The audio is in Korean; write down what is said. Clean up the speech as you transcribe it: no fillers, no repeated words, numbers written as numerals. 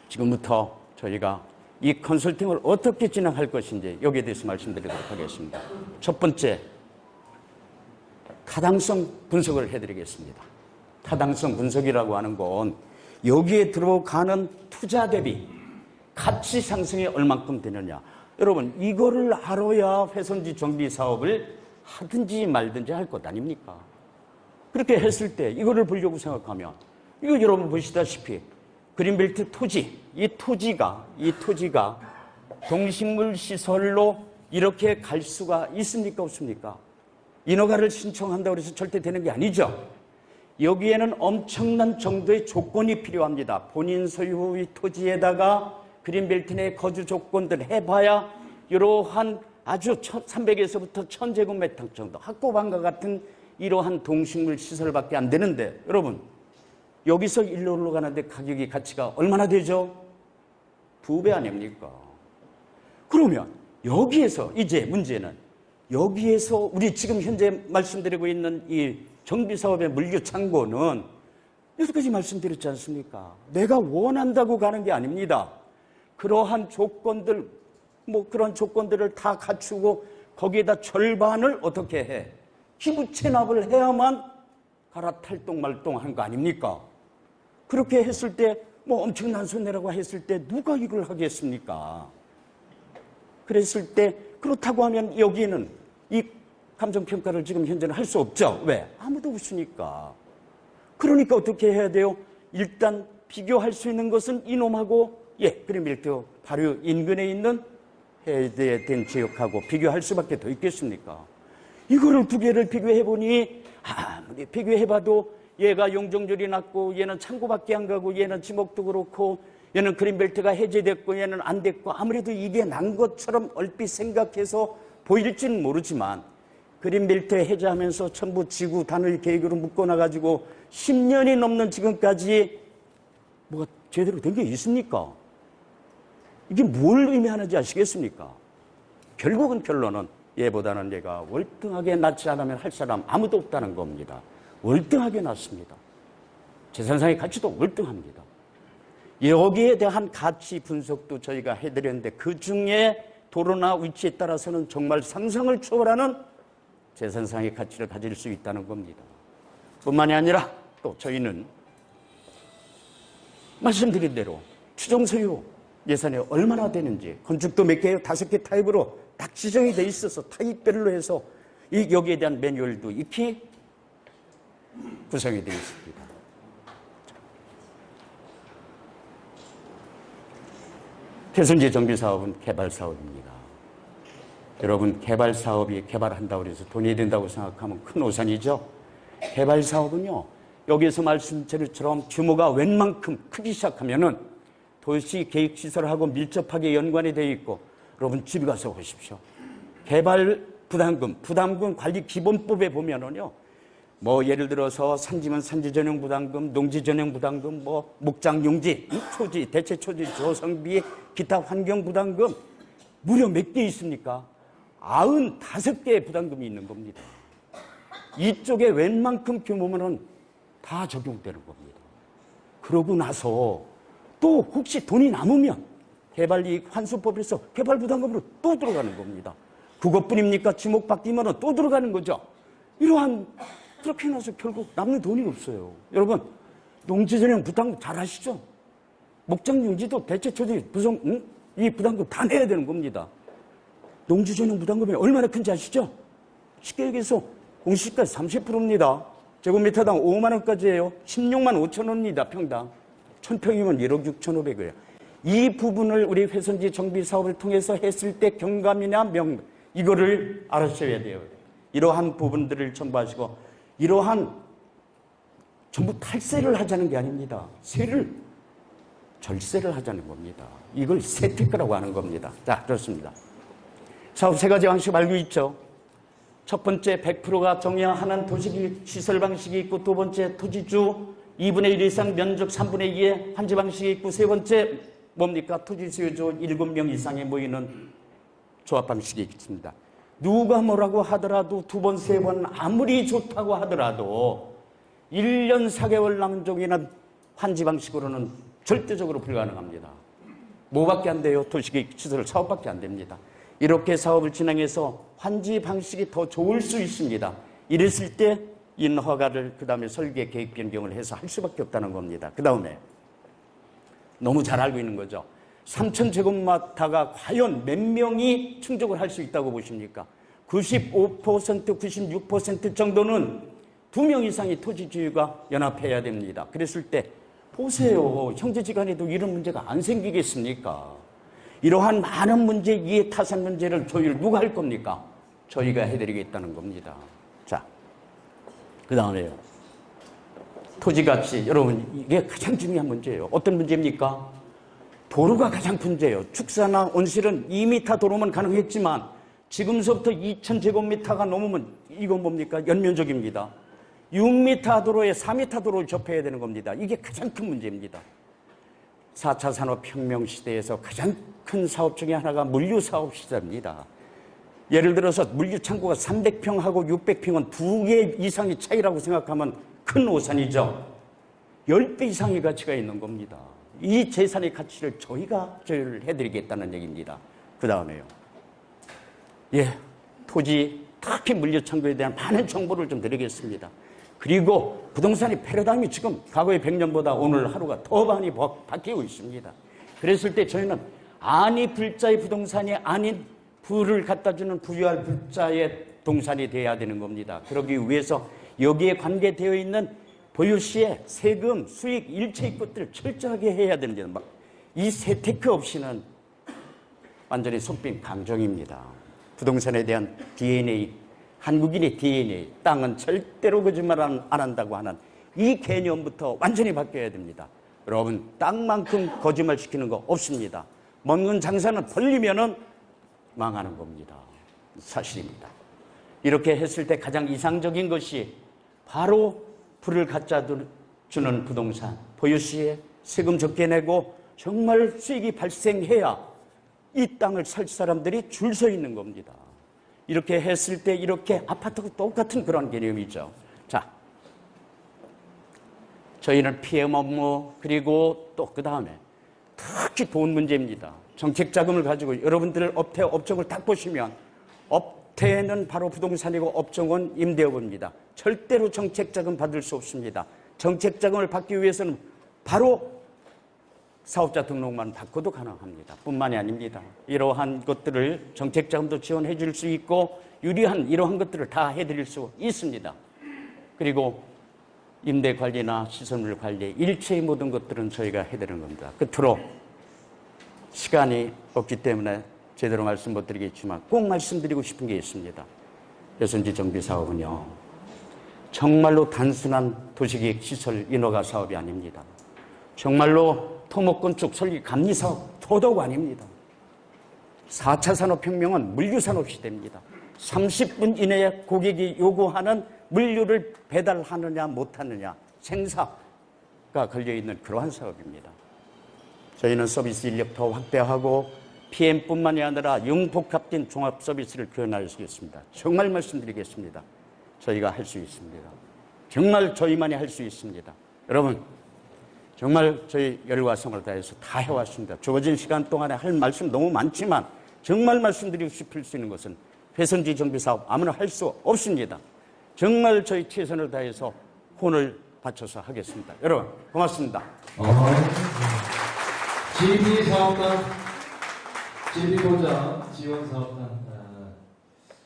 지금부터 저희가 이 컨설팅을 어떻게 진행할 것인지 여기에 대해서 말씀드리도록 하겠습니다. 첫 번째, 타당성 분석을 해드리겠습니다. 타당성 분석이라고 하는 건 여기에 들어가는 투자 대비 가치 상승이 얼만큼 되느냐. 여러분, 이거를 알아야 훼손지 정비 사업을 하든지 말든지 할 것 아닙니까? 그렇게 했을 때 이거를 보려고 생각하면 이거 여러분 보시다시피 그린벨트 토지, 이 토지가 동식물 시설로 이렇게 갈 수가 있습니까? 없습니까? 인허가를 신청한다고 해서 절대 되는 게 아니죠. 여기에는 엄청난 정도의 조건이 필요합니다. 본인 소유의 토지에다가 그린벨트 내 거주 조건들 해봐야 이러한 아주 300에서부터 1000제곱미터 정도 학고방과 같은 이러한 동식물 시설밖에 안 되는데 여러분 여기서 일로 올라가는데 가격이 가치가 얼마나 되죠? 2배 아닙니까? 그러면 여기에서 이제 문제는 여기에서 우리 지금 현재 말씀드리고 있는 이 정비사업의 물류창고는 여기까지 말씀드렸지 않습니까? 내가 원한다고 가는 게 아닙니다. 그러한 조건들, 그런 조건들을 다 갖추고 거기에다 절반을 어떻게 해? 기부 체납을 해야만 갈아탈동말동한 거 아닙니까? 그렇게 했을 때 엄청난 손해라고 했을 때 누가 이걸 하겠습니까? 그랬을 때 그렇다고 하면 여기는 이 감정평가를 지금 현재는 할 수 없죠. 왜? 아무도 없으니까. 그러니까 어떻게 해야 돼요? 일단 비교할 수 있는 것은 이놈하고 그린벨트 바로 인근에 있는 해제된 지역하고 비교할 수밖에 더 있겠습니까? 이거를 두 개를 비교해보니 아무리 비교해봐도 얘가 용적률이 낮고 얘는 창고밖에 안 가고 얘는 지목도 그렇고 얘는 그린벨트가 해제됐고 얘는 안 됐고 아무래도 이게 난 것처럼 얼핏 생각해서 보일지는 모르지만 그린벨트 해제하면서 전부 지구 단일 계획으로 묶어놔가지고 10년이 넘는 지금까지 뭐가 제대로 된 게 있습니까? 이게 뭘 의미하는지 아시겠습니까? 결국은 결론은 얘보다는 얘가 월등하게 낫지 않으면 할 사람 아무도 없다는 겁니다. 월등하게 낫습니다. 재산상의 가치도 월등합니다. 여기에 대한 가치 분석도 저희가 해드렸는데 그중에 도로나 위치에 따라서는 정말 상상을 초월하는 재산상의 가치를 가질 수 있다는 겁니다. 뿐만이 아니라 또 저희는 말씀드린 대로 추정소유 예산이 얼마나 되는지 건축도 몇 개요? 5개 타입으로 딱 지정이 돼 있어서 타입별로 해서 여기에 대한 매뉴얼도 익히 구성이 되어 있습니다. 훼손지 정비사업은 개발사업입니다. 여러분 개발사업이 개발한다고 해서 돈이 된다고 생각하면 큰 오산이죠. 개발사업은요. 여기에서 말씀드린 규모가 웬만큼 크기 시작하면은 도시계획시설하고 밀접하게 연관이 되어 있고 여러분 집에 가서 보십시오. 개발 부담금 관리 기본법에 보면은요. 예를 들어서 산지면 산지 전용 부담금, 농지 전용 부담금, 목장 용지, 초지, 대체 초지 조성비, 기타 환경 부담금 무려 몇 개 있습니까? 95개의 부담금이 있는 겁니다. 이쪽에 웬만큼 규모면은 다 적용되는 겁니다. 그러고 나서 또 혹시 돈이 남으면 개발이익 환수법에서 개발 부담금으로 또 들어가는 겁니다. 그것뿐입니까? 지목 바뀌면 또 들어가는 거죠. 그렇게 해놔서 결국 남는 돈이 없어요. 여러분, 농지 전용 부담금 잘 아시죠? 목장 용지도 대체 초지 이 부담금 다 내야 되는 겁니다. 농지 전용 부담금이 얼마나 큰지 아시죠? 쉽게 얘기해서 공시지가세 30%입니다. 제곱미터당 5만 원까지예요. 16만 5천 원입니다. 평당. 1000평이면 1억 6,500원이에요. 이 부분을 우리 훼손지 정비 사업을 통해서 했을 때 경감이나 이거를 알아셔야 돼요. 이러한 부분들을 첨부하시고 이러한 전부 탈세를 하자는 게 아닙니다. 절세를 하자는 겁니다. 이걸 세테크라고 하는 겁니다. 자, 그렇습니다. 사업 3가지 방식 알고 있죠? 첫 번째 100%가 정량하는 도시시설 방식이 있고 두 번째 토지주 2분의 1 이상 면적 3분의 2의 환지 방식이 있고 세 번째 뭡니까? 토지 소유주 7명 이상이 모이는 조합 방식이 있습니다. 누가 뭐라고 하더라도 2번, 3번 아무리 좋다고 하더라도 1년 4개월 남은 종이는 환지 방식으로는 절대적으로 불가능합니다. 뭐밖에 안 돼요? 도시계획 시설 사업밖에 안 됩니다. 이렇게 사업을 진행해서 환지 방식이 더 좋을 수 있습니다. 이랬을 때 인허가를 그 다음에 설계 계획 변경을 해서 할 수밖에 없다는 겁니다. 그 다음에 너무 잘 알고 있는 거죠. 3,000제곱미터가 과연 몇 명이 충족을 할 수 있다고 보십니까? 95%, 96% 정도는 2명 이상의 토지주유가 연합해야 됩니다. 그랬을 때 보세요. 형제지간에도 이런 문제가 안 생기겠습니까? 이러한 많은 문제, 이해 타산 문제를 조율 누가 할 겁니까? 저희가 해드리겠다는 겁니다. 자, 그 다음에요. 토지가치, 여러분 이게 가장 중요한 문제예요. 어떤 문제입니까? 도로가 가장 문제예요. 축사나 온실은 2m 도로만 가능했지만 지금서부터 2,000제곱미터가 넘으면 이건 뭡니까? 연면적입니다. 6m 도로에 4m 도로를 접해야 되는 겁니다. 이게 가장 큰 문제입니다. 4차 산업혁명 시대에서 가장 큰 사업 중에 하나가 물류사업 시대입니다. 예를 들어서 물류창고가 300평하고 600평은 2개 이상의 차이라고 생각하면 큰 오산이죠. 10배 이상의 가치가 있는 겁니다. 이 재산의 가치를 저희가 조율을 해드리겠다는 얘기입니다. 그 다음에요. 토지, 특히 물류창고에 대한 많은 정보를 좀 드리겠습니다. 그리고 부동산의 패러다임이 지금 과거의 100년보다 오늘 하루가 더 많이 바뀌고 있습니다. 그랬을 때 저희는 아니 불자의 부동산이 아닌 부를 갖다 주는 부유할 불자의 동산이 돼야 되는 겁니다. 그러기 위해서 여기에 관계되어 있는 보유시의 세금, 수익, 일체의 것들을 철저하게 해야 되는데 이 세테크 없이는 완전히 속빈 강정입니다. 부동산에 대한 DNA, 한국인의 DNA, 땅은 절대로 거짓말 안 한다고 하는 이 개념부터 완전히 바뀌어야 됩니다. 여러분, 땅만큼 거짓말 시키는 거 없습니다. 먹는 장사는 벌리면은 망하는 겁니다. 사실입니다. 이렇게 했을 때 가장 이상적인 것이 바로 불을 갖다 주는 부동산, 보유시에 세금 적게 내고 정말 수익이 발생해야 이 땅을 살 사람들이 줄 서 있는 겁니다. 이렇게 했을 때 이렇게 아파트가 똑같은 그런 개념이죠. 자, 저희는 피해 업무 그리고 또 그 다음에 특히 돈 문제입니다. 정책 자금을 가지고 여러분들 업태 업종을 딱 보시면 업태는 바로 부동산이고 업종은 임대업입니다. 절대로 정책 자금 받을 수 없습니다. 정책 자금을 받기 위해서는 바로 사업자 등록만 받고도 가능합니다. 뿐만이 아닙니다. 이러한 것들을 정책 자금도 지원해 줄 수 있고 유리한 이러한 것들을 다 해드릴 수 있습니다. 그리고 임대 관리나 시설물 관리, 일체의 모든 것들은 저희가 해드리는 겁니다. 끝으로 시간이 없기 때문에 제대로 말씀 못 드리겠지만 꼭 말씀드리고 싶은 게 있습니다. 배선지 정비 사업은요, 정말로 단순한 도시계획 시설 인허가 사업이 아닙니다. 정말로 토목건축 설계 감리 사업 더더욱 아닙니다. 4차 산업혁명은 물류산업 시대입니다. 30분 이내에 고객이 요구하는 물류를 배달하느냐 못하느냐 생사가 걸려있는 그러한 사업입니다. 저희는 서비스 인력 더 확대하고 PM뿐만이 아니라 융복합된 종합 서비스를 구현할 수 있습니다. 정말 말씀드리겠습니다. 저희가 할 수 있습니다. 정말 저희만이 할 수 있습니다. 여러분, 정말 저희 열과 성을 다해서 다 해왔습니다. 주어진 시간 동안에 할 말씀 너무 많지만 정말 말씀드리고 싶을 수 있는 것은 배선지 정비 사업 아무나 할 수 없습니다. 정말 저희 최선을 다해서 혼을 바쳐서 하겠습니다. 여러분 고맙습니다. GP 사업단, GP 보장 지원 사업단